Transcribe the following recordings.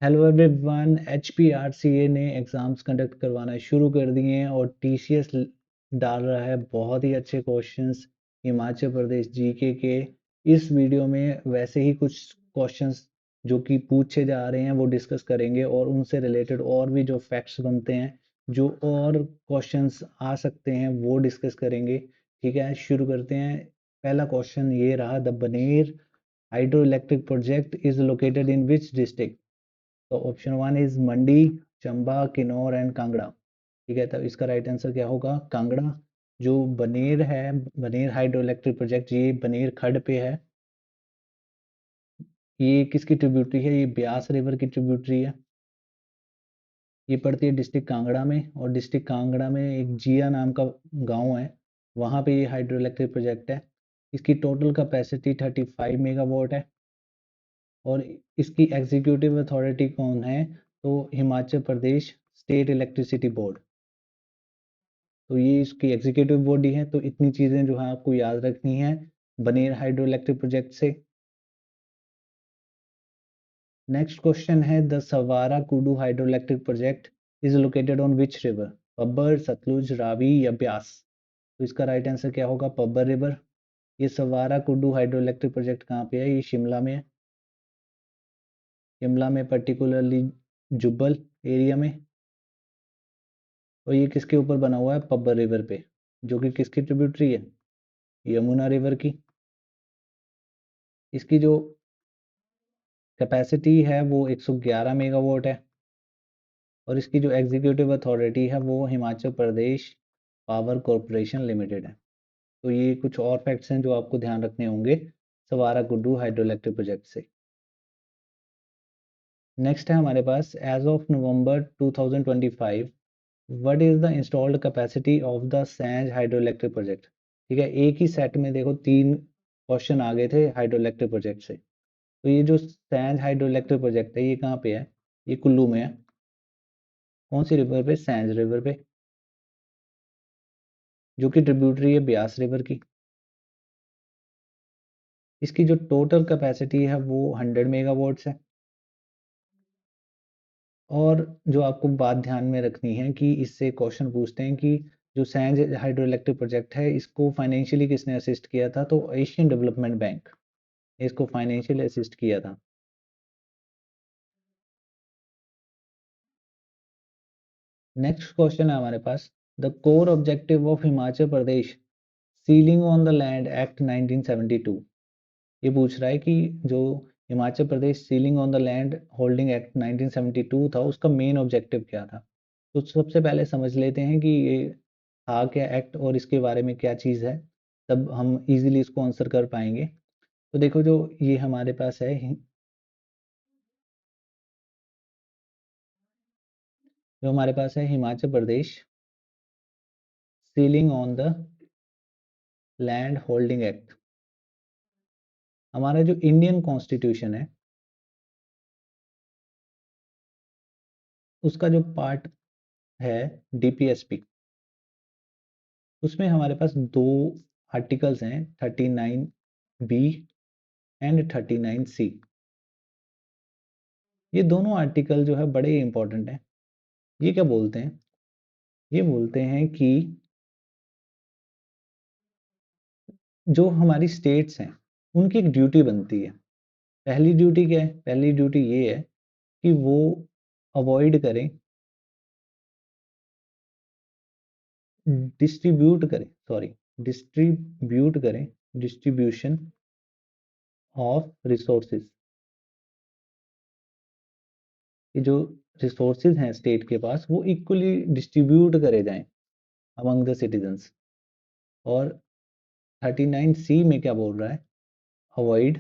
Hello everyone, एचपीआरसीए ने exams conduct करवाना शुरू कर दिए हैं और टीसीएस डाल रहा है बहुत ही अच्छे क्वेश्चंस हिमाचल प्रदेश जीके के। इस वीडियो में वैसे ही कुछ क्वेश्चंस जो कि पूछे जा रहे हैं वो डिस्कस करेंगे और उनसे रिलेटेड और भी जो फैक्ट्स बनते हैं, जो और क्वेश्चंस आ सकते हैं वो डिस्कस करेंगे। ठीक है, शुरू करते हैं। पहला क्वेश्चन ये रहा, the Baner hydroelectric project is located in which district? तो option one is Mandi, Chamba, Kinnaur and Kangra. ठीक है, तो इसका राइट आंसर क्या होगा? कांगड़ा। जो बनेर है, बनेर हाइड्रो इलेक्ट्रिक प्रोजेक्ट, ये बनेर खड्ड पे है। ये किसकी ट्रिब्यूटरी है? ये ब्यास रिवर की ट्रिब्यूटरी है। ये पड़ती है डिस्ट्रिक्ट कांगड़ा में, और डिस्ट्रिक्ट कांगड़ा में एक जिया नाम का गांव है, वहाँ पे ये हाइड्रो इलेक्ट्रिक प्रोजेक्ट है। इसकी टोटल कैपेसिटी 35 मेगावाट है। और इसकी एग्जीक्यूटिव अथॉरिटी कौन है? तो Himachal Pradesh state electricity board. तो ये इसकी एग्जीक्यूटिव बॉडी है। तो इतनी चीजें जो है आपको याद रखनी है बनेर हाइड्रो इलेक्ट्रिक प्रोजेक्ट से। नेक्स्ट क्वेश्चन है, the Sawara Kuddu hydroelectric project is located on which river? Pabbar, Satluj, Ravi या ब्यास? तो इसका राइट आंसर क्या होगा? पब्बर रिवर। ये Sawara Kuddu hydroelectric project कहाँ पे है? ये शिमला में है। शिमला में पर्टिकुलरली जुब्बल एरिया में। और ये किसके ऊपर बना हुआ है? पब्बर रिवर पे, जो कि किसकी ट्रिब्यूटरी है? यमुना रिवर की। इसकी जो कैपेसिटी है वो 111 मेगावाट है। और इसकी जो एग्जीक्यूटिव अथॉरिटी है वो Himachal Pradesh power corporation limited है। तो ये कुछ और फैक्ट्स हैं जो आपको ध्यान रखने होंगे Sawara Kuddu hydroelectric project से। नेक्स्ट है हमारे पास, as of November 2025 what is the installed capacity of the Sainj hydroelectric project? ठीक है, एक ही सेट में देखो तीन क्वेश्चन आ गए थे हाइड्रो इलेक्ट्रिक प्रोजेक्ट से। तो ये जो सैंज हाइड्रो इलेक्ट्रिक प्रोजेक्ट है ये कहाँ पे है? ये कुल्लू में है। कौन सी रिवर पे? सैंज रिवर पे, जो कि ट्रिब्यूटरी है ब्यास रिवर की। इसकी जो टोटल कैपेसिटी है वो 100 मेगावाट्स है। और जो आपको बात ध्यान में रखनी है कि इससे क्वेश्चन पूछते हैं कि जो सैंज हाइड्रो इलेक्ट्रिक प्रोजेक्ट है इसको फाइनेंशियली किसने असिस्ट किया था? तो एशियन डेवलपमेंट बैंक ने इसको फाइनेंशियली असिस्ट किया था। नेक्स्ट क्वेश्चन है हमारे पास, the core objective of Himachal Pradesh ceiling on the land act 1972। ये पूछ रहा है कि जो Himachal Pradesh ceiling on the land holding act 1972 था उसका मेन ऑब्जेक्टिव क्या था? तो सबसे पहले समझ लेते हैं कि ये था क्या एक्ट और इसके बारे में क्या चीज़ है, तब हम इजीली इसको आंसर कर पाएंगे। तो देखो, जो ये हमारे पास है, जो हमारे पास है Himachal Pradesh ceiling on the land holding act. हमारा जो इंडियन कॉन्स्टिट्यूशन है उसका जो पार्ट है डीपीएसपी, उसमें हमारे पास दो आर्टिकल्स हैं, 39 बी एंड 39 सी। ये दोनों आर्टिकल जो है बड़े इंपॉर्टेंट हैं। ये क्या बोलते हैं? ये बोलते हैं कि जो हमारी स्टेट्स हैं उनकी एक ड्यूटी बनती है। पहली ड्यूटी क्या है? पहली ड्यूटी ये है कि वो अवॉइड करें, डिस्ट्रीब्यूट करें, सॉरी, डिस्ट्रीब्यूट करें, डिस्ट्रीब्यूशन ऑफ रिसोर्सेज। ये जो रिसोर्सेज हैं स्टेट के पास वो इक्वली डिस्ट्रीब्यूट करे जाएं अमंग द सिटीजन्स। और 39 सी में क्या बोल रहा है? Avoid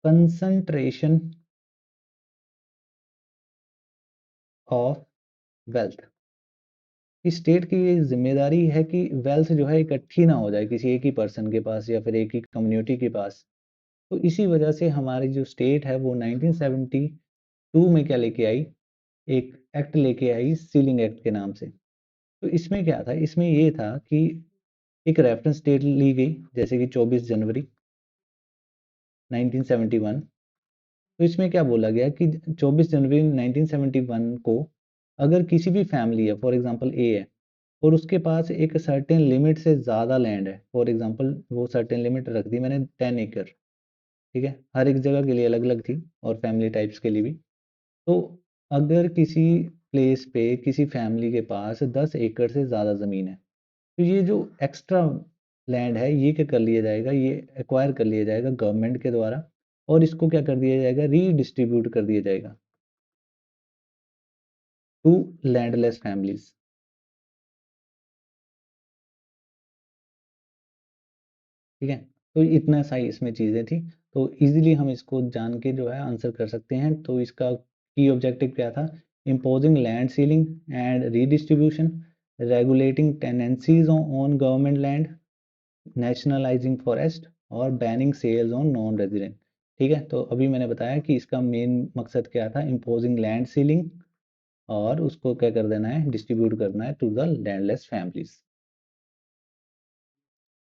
concentration of wealth. इस स्टेट की ये जिम्मेदारी है कि वेल्थ जो है इकट्ठी ना हो जाए किसी एक ही पर्सन के पास या फिर एक ही कम्युनिटी के पास। तो इसी वजह से हमारी जो स्टेट है वो 1972 में क्या लेके आई? एक एक्ट लेके आई सीलिंग एक्ट के नाम से। तो इसमें क्या था? इसमें ये था कि एक रेफरेंस डेट ली गई, जैसे कि 24 जनवरी। 1971। तो इसमें क्या बोला गया कि 24 जनवरी 1971 को अगर किसी भी फैमिली है, फॉर एग्जांपल ए है, और उसके पास एक सर्टेन लिमिट से ज़्यादा लैंड है, फॉर एग्जांपल वो सर्टेन लिमिट रख दी मैंने 10 एकड़, ठीक है, हर एक जगह के लिए अलग अलग थी और फैमिली टाइप्स के लिए भी। तो अगर किसी प्लेस पे किसी फैमिली के पास 10 एकड़ से ज़्यादा ज़मीन है, तो ये जो एक्स्ट्रा लैंड है ये क्या कर लिया जाएगा, ये एक्वायर कर लिया जाएगा गवर्नमेंट के द्वारा, और इसको क्या कर दिया जाएगा, रीडिस्ट्रीब्यूट कर दिया जाएगा टू लैंडलेस फैमिलीज। ठीक है, तो इतना सही इसमें चीज़ें थी। तो इजीली हम इसको जान के जो है आंसर कर सकते हैं। तो इसका की ऑब्जेक्टिव क्या था, imposing land ceiling and redistribution, regulating tenancies on government land, nationalising forest, और banning sales on non resident. ठीक है, तो अभी मैंने बताया कि इसका मेन मकसद क्या था, इम्पोजिंग लैंड सीलिंग, और उसको क्या कर देना है, डिस्ट्रीब्यूट करना है to the landless families.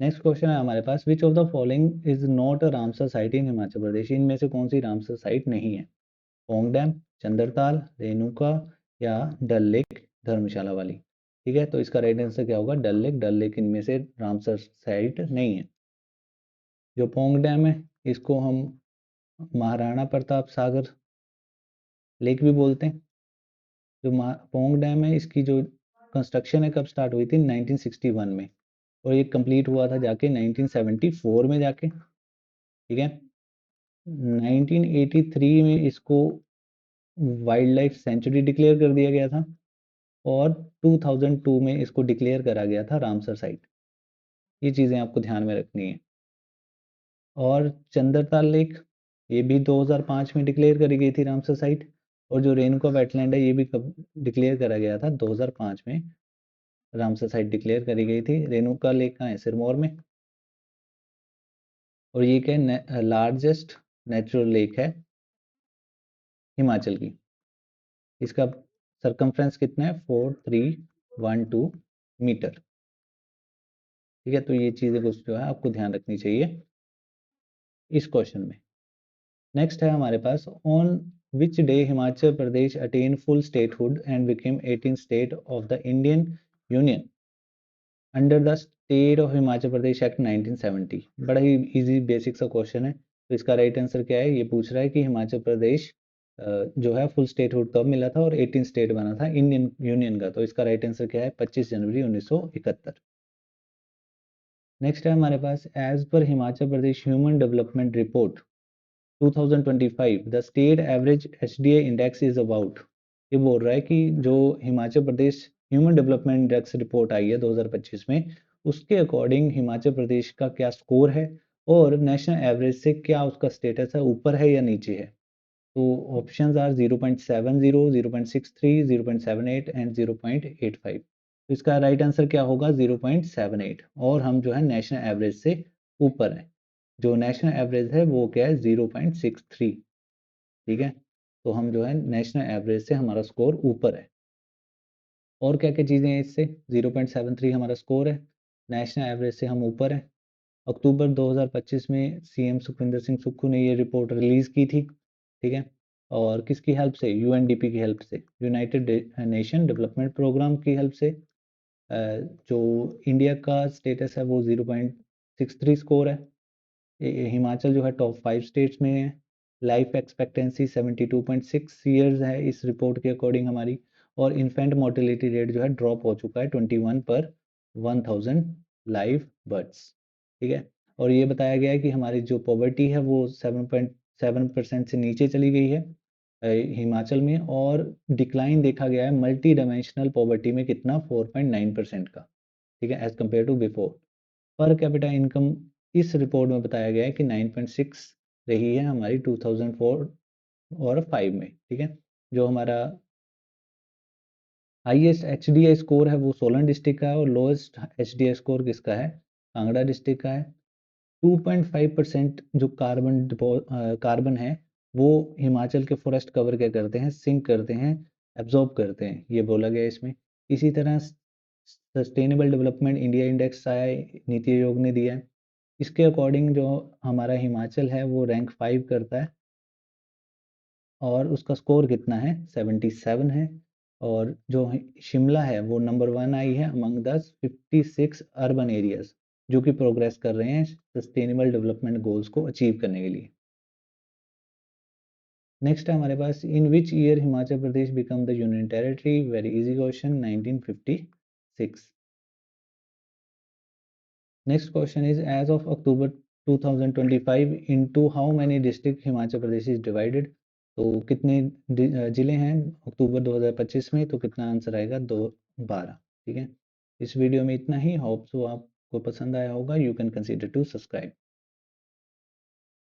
Next question है हमारे पास, which of the following is not a Ramsar site in Himachal Pradesh, इनमें से कौन सी रामसर साइट नहीं है, पोंग डैम, चंद्रताल, रेणुका, या डल लेक धर्मशाला वाली। ठीक है, तो इसका राइट आंसर क्या होगा, डल लेक। डल लेक इनमें से रामसर साइट नहीं है। जो पोंग डैम है इसको हम महाराणा प्रताप सागर लेक भी बोलते हैं। जो पोंग डैम है इसकी जो कंस्ट्रक्शन है कब स्टार्ट हुई थी, 1961 में, और ये कंप्लीट हुआ था जाके 1974 में जाके। ठीक है, 1983 में इसको वाइल्ड लाइफ सेंचुरी डिक्लेयर कर दिया गया था, और 2002 में इसको डिक्लेयर करा गया था रामसर साइट। ये चीज़ें आपको ध्यान में रखनी है। और चंद्रताल लेक, ये भी 2005 में डिक्लेयर करी गई थी रामसर साइट। और जो रेणुका वेटलैंड है ये भी कब डिक्लेयर करा गया था, 2005 में रामसर साइट डिक्लेयर करी गई थी। रेणुका लेक कहाँ है, सिरमौर में। और ये क्या है, लार्जेस्ट नेचुरल लेक है हिमाचल की। इसका सरकमफ्रेंस कितना है, 4312 मीटर। ठीक है, तो ये चीज़ें कुछ जो है आपको ध्यान रखनी चाहिए इस क्वेश्चन में। नेक्स्ट है हमारे पास, on which day Himachal Pradesh attain full statehood and became 18 state of the Indian union under the state of Himachal Pradesh act 1970। बड़ा ही इजी बेसिक सा क्वेश्चन है। तो इसका राइट आंसर क्या है, ये पूछ रहा है कि हिमाचल प्रदेश जो है फुल स्टेटहुड कब मिला था और 18 स्टेट बना था इंडियन यूनियन का। तो इसका राइट आंसर क्या है, 25 जनवरी 1971। नेक्स्ट है हमारे पास, एज पर Himachal Pradesh human development report 2025 the state average HDA index is about. ये बोल रहा है कि जो Himachal Pradesh human development index report आई है 2025 में, उसके अकॉर्डिंग हिमाचल प्रदेश का क्या स्कोर है, और नेशनल एवरेज से क्या उसका स्टेटस है, ऊपर है या नीचे है। तो ऑप्शंस आर 0.70, 0.63, 0.78 एंड 0.85। तो इसका राइट आंसर क्या होगा, 0.78, और हम जो है नेशनल एवरेज से ऊपर है। जो नेशनल एवरेज है वो क्या है, 0.63। ठीक है, तो हम जो है नेशनल एवरेज से हमारा स्कोर ऊपर है। और क्या क्या चीज़ें हैं इससे, 0.73 हमारा स्कोर है, नेशनल एवरेज से हम ऊपर है। अक्टूबर 2025 में सीएम सुखविंदर सिंह सुक्खू ने ये रिपोर्ट रिलीज की थी। ठीक है, और किसकी हेल्प से, यूएनडीपी की हेल्प से, यूनाइटेड नेशन डेवलपमेंट प्रोग्राम की हेल्प से। जो इंडिया का स्टेटस है वो 0.63 स्कोर है। हिमाचल जो है टॉप 5 स्टेट्स में है। लाइफ एक्सपेक्टेंसी 72.6 ईयर्स है इस रिपोर्ट के अकॉर्डिंग हमारी। और इन्फेंट मोर्टेलिटी रेट जो है ड्रॉप हो चुका है 21 पर 1000 लाइव बर्ड्स। ठीक है, और ये बताया गया है कि हमारी जो पॉवर्टी है वो 7.7% से नीचे चली गई है हिमाचल में। और डिक्लाइन देखा गया है मल्टी डायमेंशनल पॉवर्टी में कितना, 4.9% का। ठीक है, as compared to before. Per capita income इस रिपोर्ट में बताया गया है कि 9.6 रही है हमारी 2004 और 5 में। ठीक है, जो हमारा हाईएस्ट एचडीआई स्कोर है वो सोलन डिस्ट्रिक्ट का है, और लोएस्ट एचडीआई स्कोर किसका है, कांगड़ा डिस्ट्रिक्ट का है। 2.5% जो कार्बन है वो हिमाचल के फॉरेस्ट कवर क्या करते हैं, सिंक करते हैं, एब्जॉर्ब करते हैं, ये बोला गया है इसमें। इसी तरह सस्टेनेबल डेवलपमेंट इंडिया इंडेक्स आया है, नीति आयोग ने दिया है। इसके अकॉर्डिंग जो हमारा हिमाचल है वो रैंक 5 करता है और उसका स्कोर कितना है 77 है। और जो शिमला है वो नंबर 1 आई है अमंग द 56 अर्बन एरियाज जो कि प्रोग्रेस कर रहे हैं सस्टेनेबल डेवलपमेंट गोल्स को अचीव करने के लिए। नेक्स्ट है हमारे पास in which year Himachal Pradesh become the union territory, very easy question, 1956। Next question is as of October 2025 into how many district Himachal Pradesh is divided. तो कितने जिले हैं अक्टूबर 2025 में, तो कितना आंसर आएगा 12। ठीक है, इस वीडियो में इतना ही। होप सो आपको पसंद आया होगा। You can consider to subscribe.